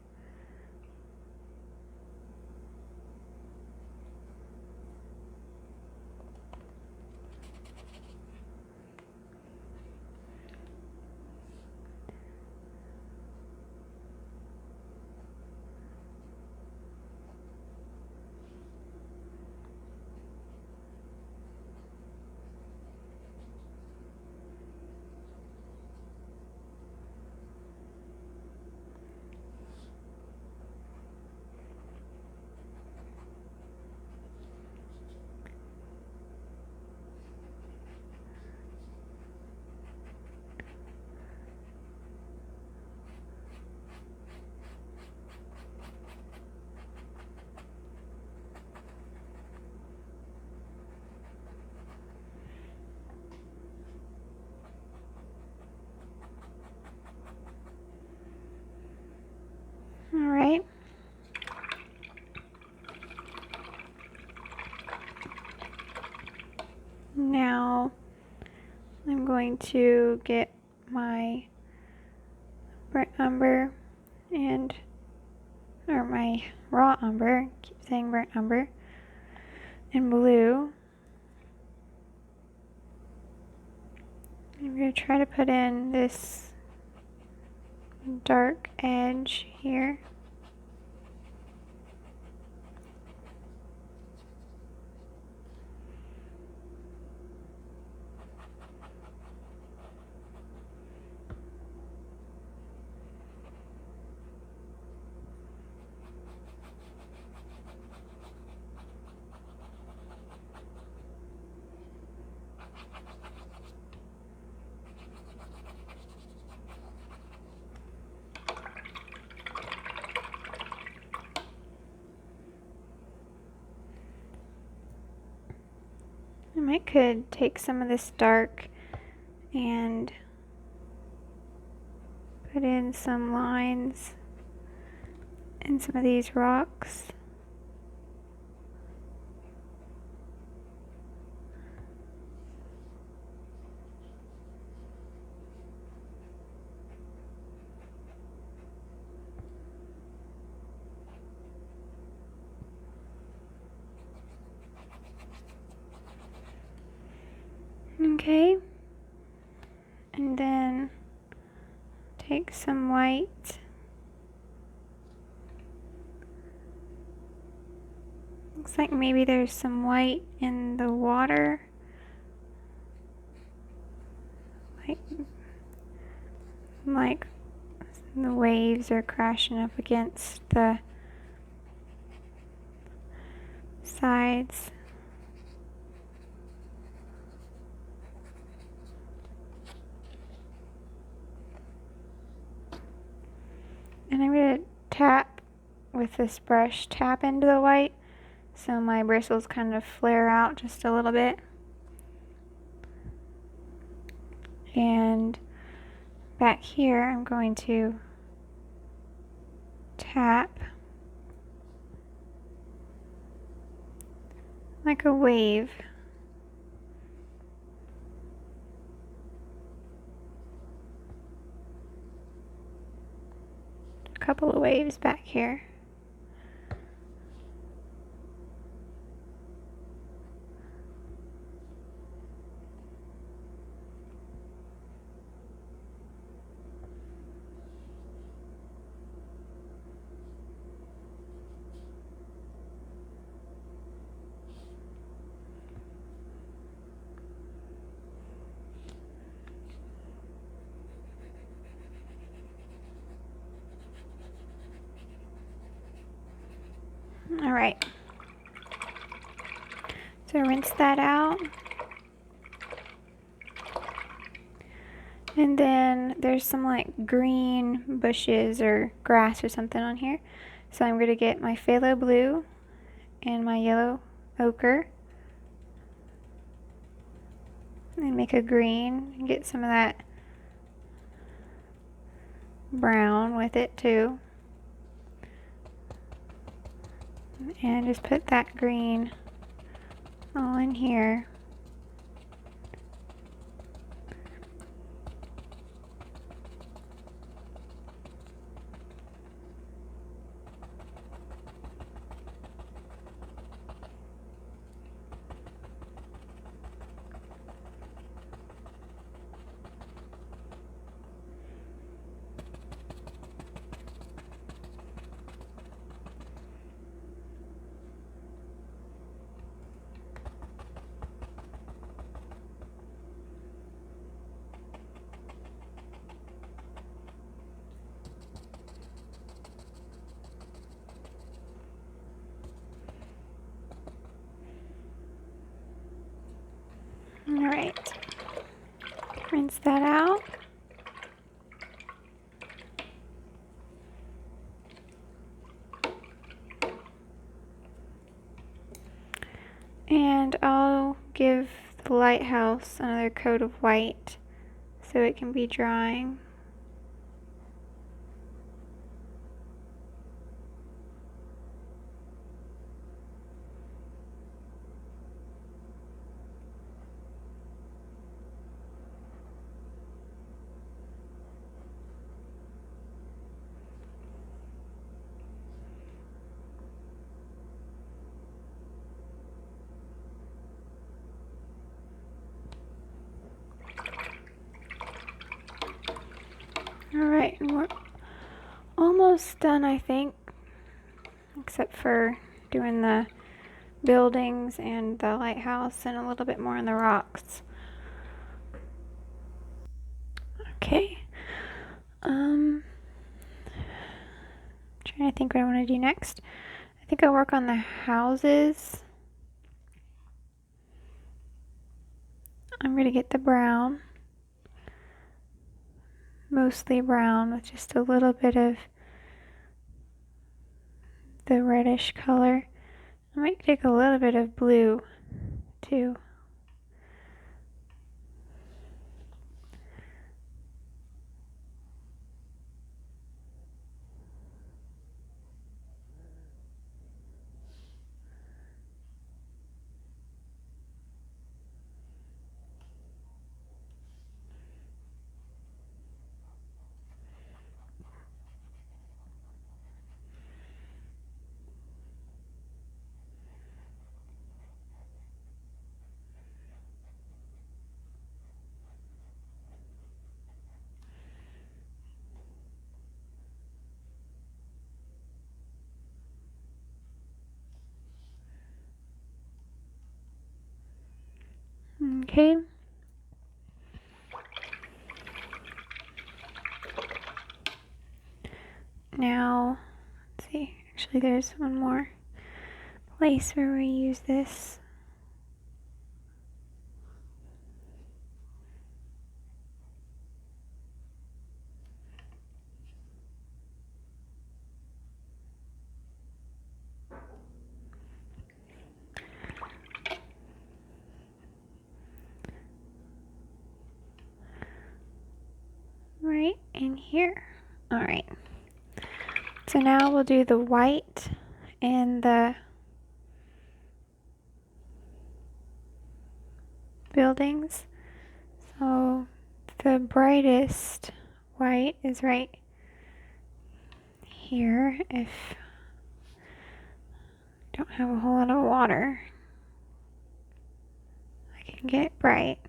All right. Now I'm going to get my burnt umber or my raw umber, keep saying burnt umber, and blue. I'm going to try to put in this dark edge here. I could take some of this dark and put in some lines in some of these rocks. Okay, and then take some white, looks like maybe there's some white in the water, like the waves are crashing up against the sides. And I'm going to tap with this brush, tap into the white so my bristles kind of flare out just a little bit. And back here I'm going to tap like a wave. A couple of waves back here. All right, so rinse that out. And then there's some like green bushes or grass or something on here. So I'm going to get my phthalo blue and my yellow ochre and make a green and get some of that brown with it too. And just put that green all in here. rinse that out. And I'll give the lighthouse another coat of white so it can be drying. Alright, and we're almost done, I think, except for doing the buildings and the lighthouse and a little bit more on the rocks. Okay. Trying to think what I want to do next. I think I'll work on the houses. I'm going to get the brown. Mostly brown with just a little bit of the reddish color. I might take a little bit of blue too. Okay. Now, let's see, actually there's one more place where we use this. Right in here. Alright. So now we'll do the white and the buildings. So the brightest white is right here if I don't have a whole lot of water. I can get bright.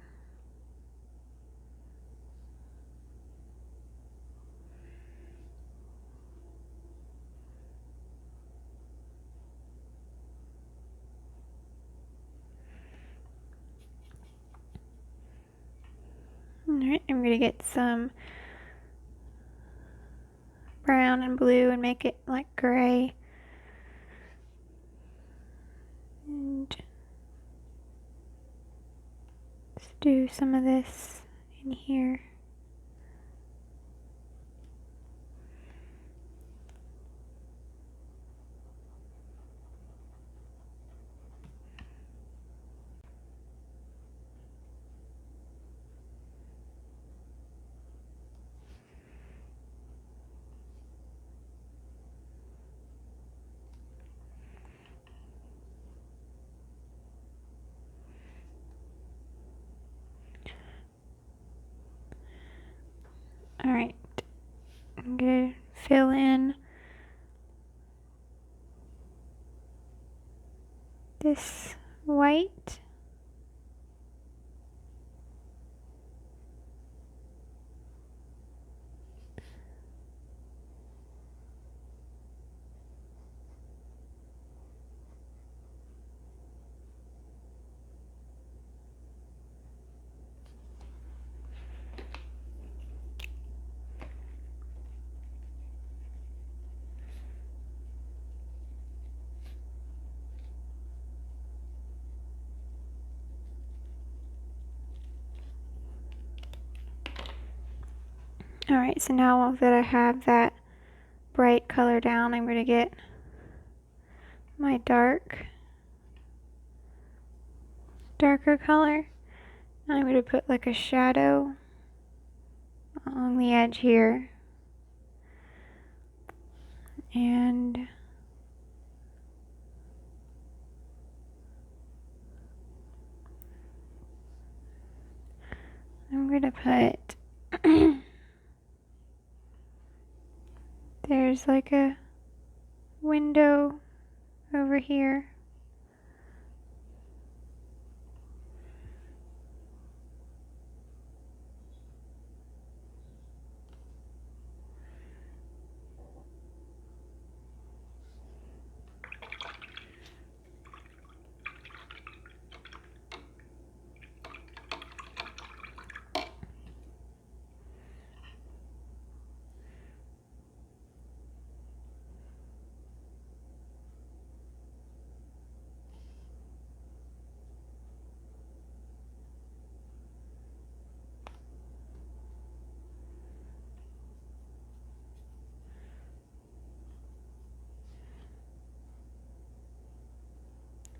Alright, I'm going to get some brown and blue and make it like gray. And let's do some of this in here. Alright, I'm going to fill in this white. Alright, so now that I have that bright color down, I'm going to get my darker color. I'm going to put like a shadow along the edge here. And I'm going to put, there's like a window over here.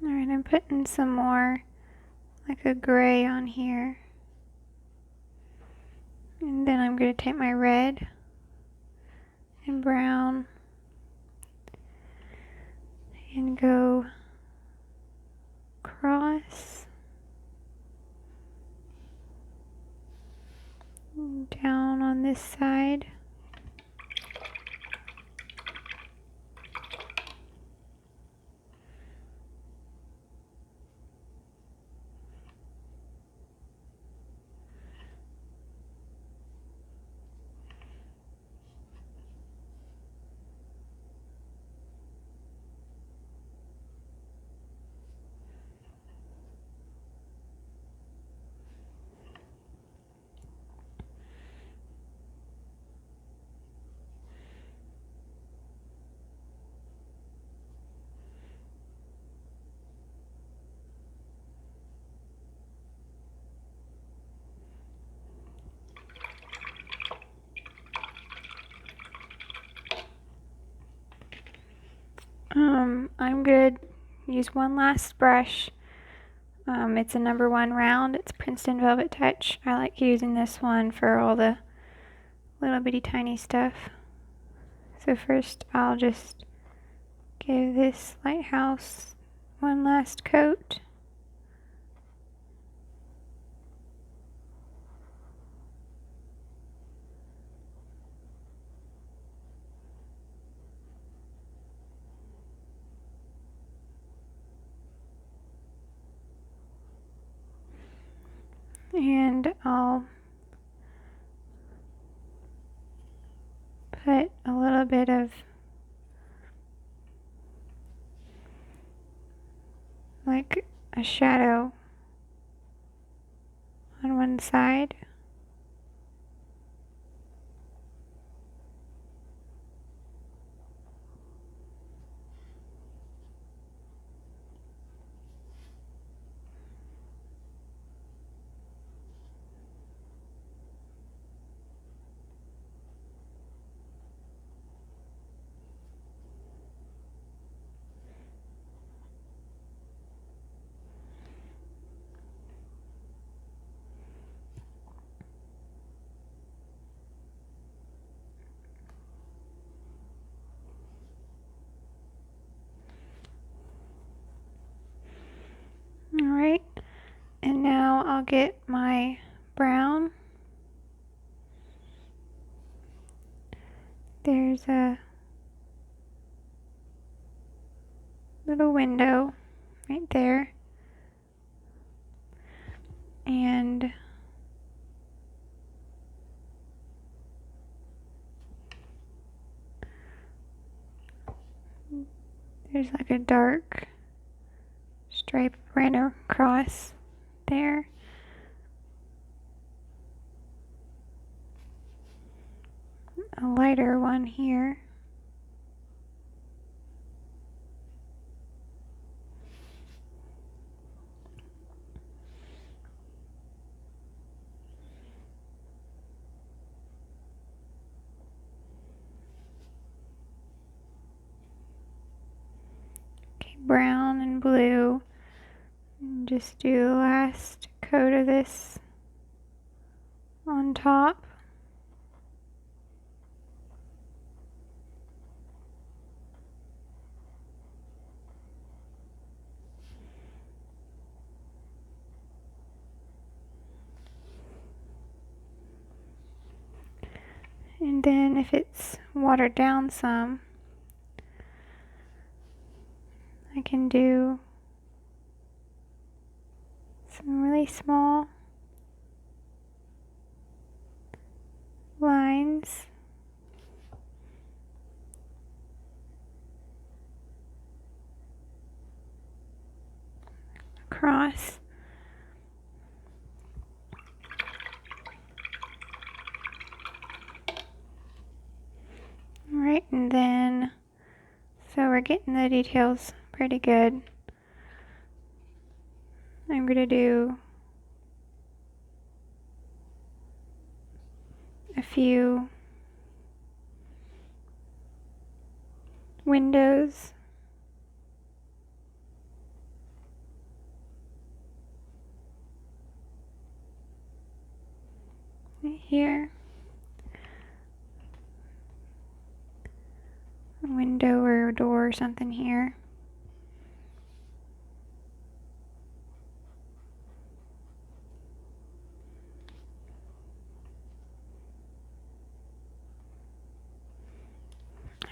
Alright, I'm putting some more, like a gray on here. And then I'm going to take my red and brown and go across, down on this side. I'm going to use one last brush. It's a #1 round. It's Princeton Velvetouch. I like using this one for all the little bitty tiny stuff. So first I'll just give this lighthouse one last coat. And I'll put a little bit of like a shadow on one side. Alright, and now I'll get my brown. There's a little window right there. And there's like a dark stripe right across there. A lighter one here. brown and blue. And just do the last coat of this on top. And then if it's watered down some, I can do some really small lines across. Alright, and then, so we're getting the details pretty good. I'm going to do a few windows. Right here. A window or a door or something here.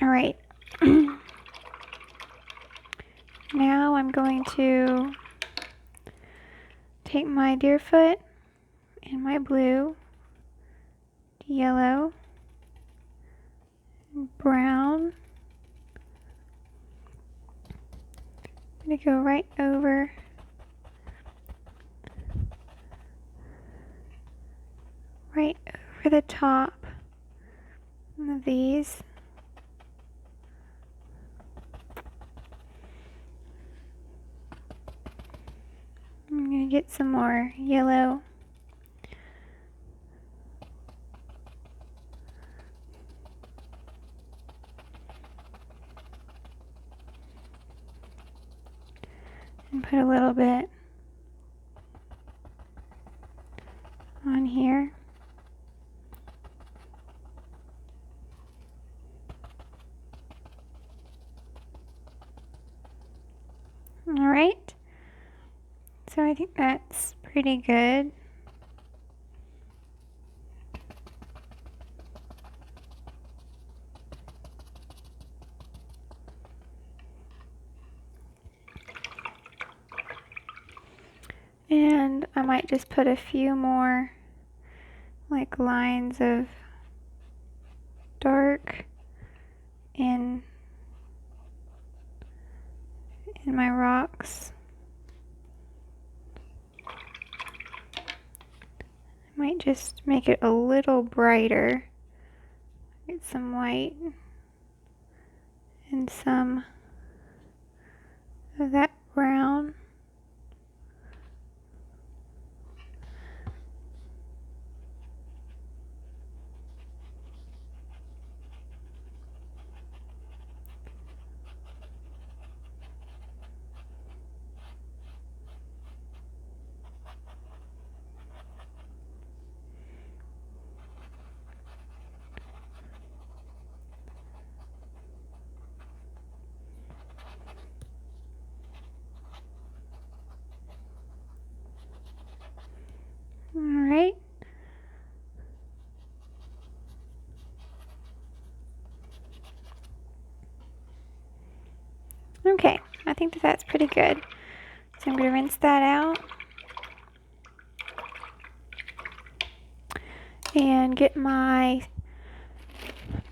Alright. Now I'm going to take my Deerfoot and my blue, yellow, and brown. I'm going to go right over the top of these. I'm going to get some more yellow. And put a little bit on here. Alright, so I think that's pretty good. And I might just put a few more like lines of dark in my rocks. I might just make it a little brighter. Get some white and some of that brown. Alright. Okay, I think that's pretty good. So I'm going to rinse that out and get my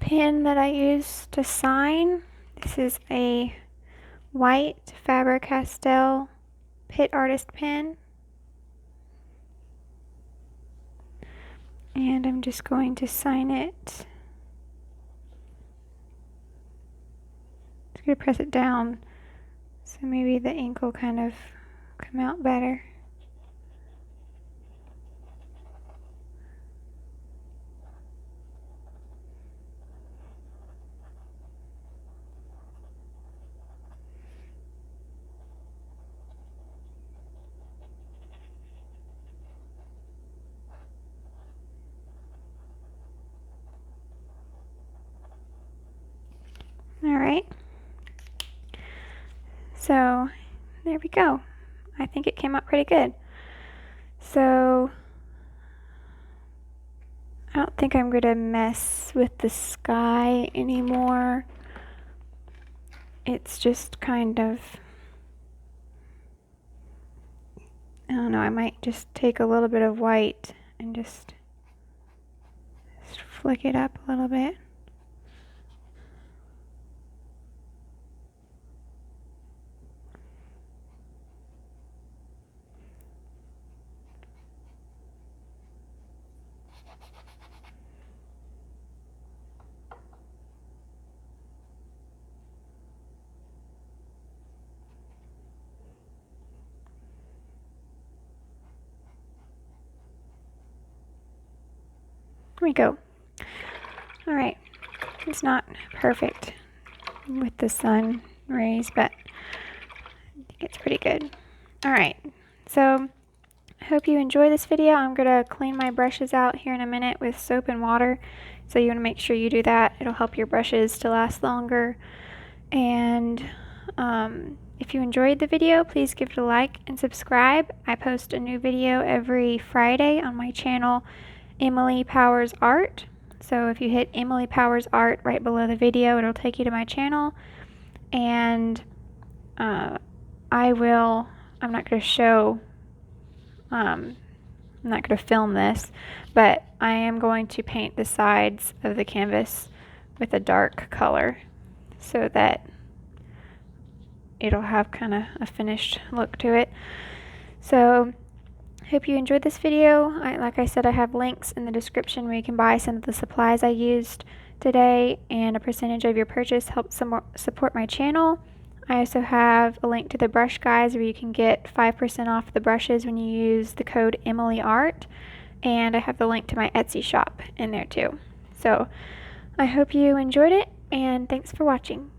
pen that I use to sign. This is a white Faber-Castell Pit Artist pen. And I'm just going to sign it. Just going to press it down so maybe the ink will kind of come out better. Alright, so there we go. I think it came out pretty good. So I don't think I'm going to mess with the sky anymore. It's just kind of, I don't know, I might just take a little bit of white and just flick it up a little bit. There we go. Alright, it's not perfect with the sun rays, but I think it's pretty good. Alright, so I hope you enjoy this video. I'm going to clean my brushes out here in a minute with soap and water. So you want to make sure you do that. It'll help your brushes to last longer. And if you enjoyed the video, please give it a like and subscribe. I post a new video every Friday on my channel, Emily Powers Art. So if you hit Emily Powers Art right below the video, it'll take you to my channel. And I'm not going to show, I'm not going to film this, but I am going to paint the sides of the canvas with a dark color so that it'll have kind of a finished look to it. So hope you enjoyed this video. Like I said, I have links in the description where you can buy some of the supplies I used today, and a percentage of your purchase helps support my channel. I also have a link to the brush guides where you can get 5% off the brushes when you use the code EmilyArt, and I have the link to my Etsy shop in there too. So I hope you enjoyed it, and thanks for watching.